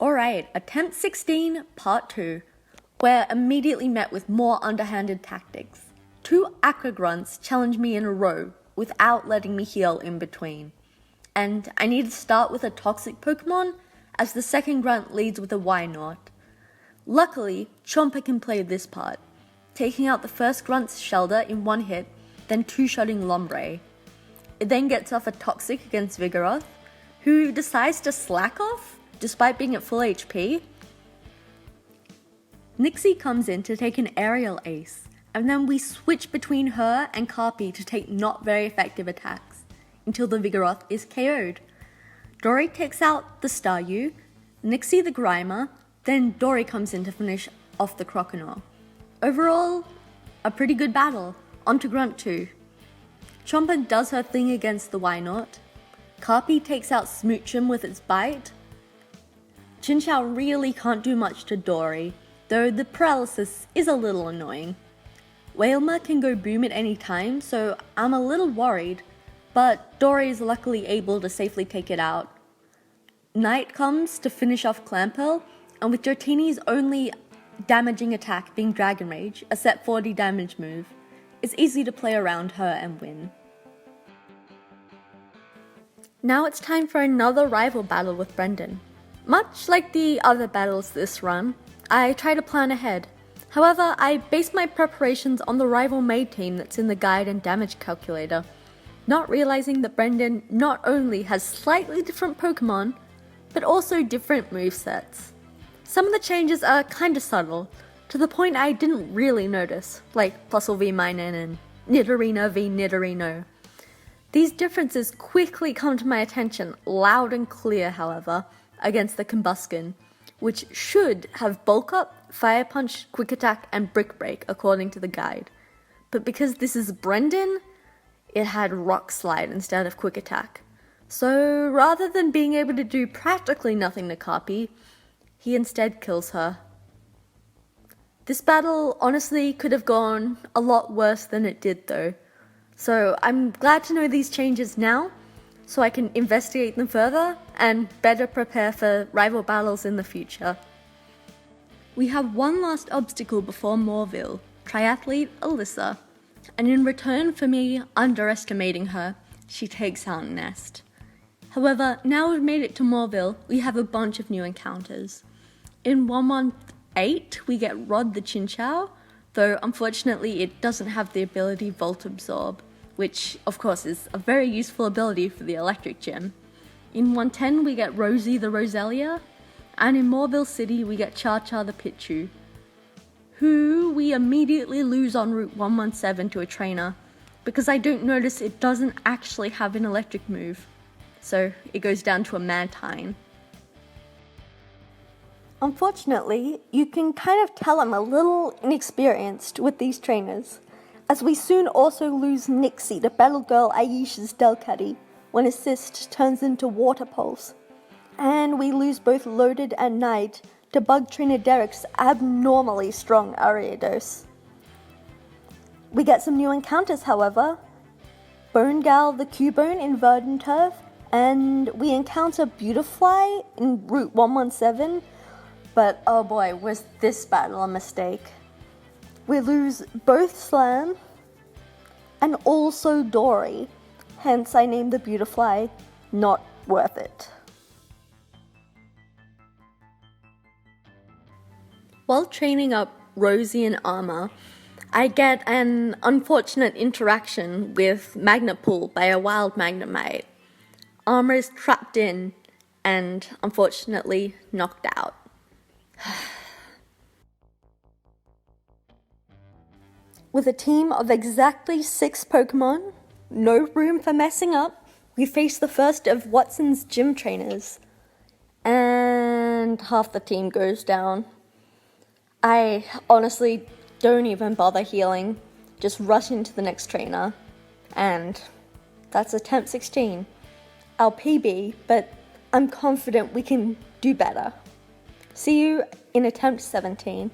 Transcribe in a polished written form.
Alright, attempt 16, part 2. We're immediately met with more underhanded tactics. 2 Aqua Grunts challenge me in a row without letting me heal in between. And I need to start with a toxic Pokemon, as the second grunt leads with a Wynaut. Luckily, Chomper can play this part, taking out the first grunt's Shelter in one hit, then 2-shotting Lombre. It then gets off a toxic against Vigoroth, who decides to slack off despite being at full HP. Nixie comes in to take an aerial ace, and then we switch between her and Carpy to take not very effective attacks, until the Vigoroth is KO'd. Dory takes out the Staryu, Nixie the Grimer, then Dory comes in to finish off the Croconaw. Overall, a pretty good battle. On to Grunt 2. Chomper does her thing against the Wynaut. Carpy takes out Smoochum with its bite. Chinchou really can't do much to Dory, though the paralysis is a little annoying. Wailmer can go boom at any time, so I'm a little worried, but Dory is luckily able to safely take it out. Night comes to finish off Clamperl, and with Dratini's only damaging attack being Dragon Rage, a set 40 damage move, it's easy to play around her and win. Now it's time for another rival battle with Brendan. Much like the other battles this run, I try to plan ahead. However, I base my preparations on the rival maid team that's in the guide and damage calculator, not realizing that Brendan not only has slightly different Pokemon, but also different movesets. Some of the changes are kinda subtle, to the point I didn't really notice, like Plusle v Minun and Nidorino v Nidorino. These differences quickly come to my attention, loud and clear however, against the Combusken, which should have Bulk Up, Fire Punch, Quick Attack, and Brick Break according to the guide. But because this is Brendan, it had Rock Slide instead of Quick Attack. So rather than being able to do practically nothing to Carpy, he instead kills her. This battle honestly could have gone a lot worse than it did though. So I'm glad to know these changes now, so I can investigate them further and better prepare for rival battles in the future. We have one last obstacle before Moorville, Triathlete Alyssa, and in return for me underestimating her, she takes out Nest. However, now we've made it to Moorville, we have a bunch of new encounters. In 118, we get Rod the Chinchou, though unfortunately it doesn't have the ability Volt Absorb, which of course is a very useful ability for the Electric Gym. In 110 we get Rosie the Roselia, and in Moorville City we get Cha-Cha the Pichu, who we immediately lose on Route 117 to a trainer, because I don't notice it doesn't actually have an electric move, so it goes down to a Mantine. Unfortunately, you can kind of tell I'm a little inexperienced with these trainers, as we soon also lose Nixie to Battle Girl Aisha's Delcatty when Assist turns into Water Pulse, and we lose both Loaded and Knight to Bug Trainer Derek's abnormally strong Ariados. We get some new encounters however, Bone Gal the Cubone in Verdant Turf, and we encounter Beautifly in Route 117, but oh boy, was this battle a mistake. We lose both Slam and also Dory, hence I named the Beautifly not worth it. While training up Rosie in armor, I get an unfortunate interaction with Magnet Pull by a wild Magnemite. Armor is trapped in and unfortunately knocked out. With a team of exactly 6 Pokemon, no room for messing up, we face the first of Watson's gym trainers. And half the team goes down. I honestly don't even bother healing, just rush into the next trainer. And that's attempt 16. I'll PB, but I'm confident we can do better. See you in attempt 17.